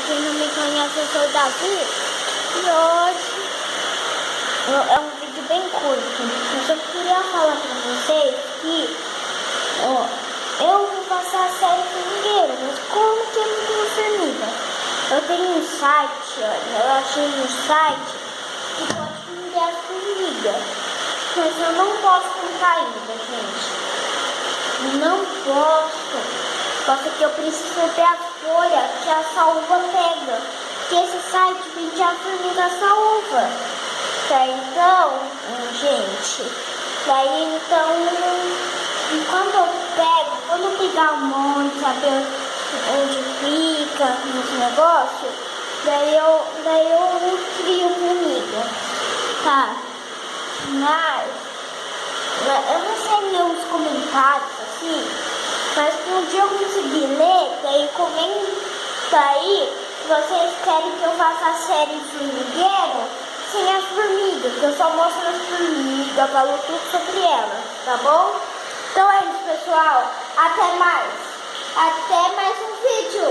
quem não me conhece, eu sou o Davi. E hoje é um vídeo bem curto. Eu só queria falar pra vocês que eu vou passar a série Formigueiro. Mas como que eu não tenho formiga? Eu tenho um site, olha, eu achei um site que pode vender as formigas. Mas eu não posso comprar ainda, gente. Não posso. Só que eu preciso ter a folha que a saúva pega. Porque esse site vende a formiga saúva. Tá, então, gente. Daí então, quando eu pego, quando eu pegar um monte, saber onde fica esse negócio, daí eu crio formiga. Tá? Mas eu não sei ler os comentários assim. Mas um dia eu consegui ler, daí comenta aí se vocês querem que eu faça a série Formigueiro sem as formigas, que eu só mostro as formigas, falo tudo sobre elas, tá bom? Então é isso, pessoal. Até mais um vídeo.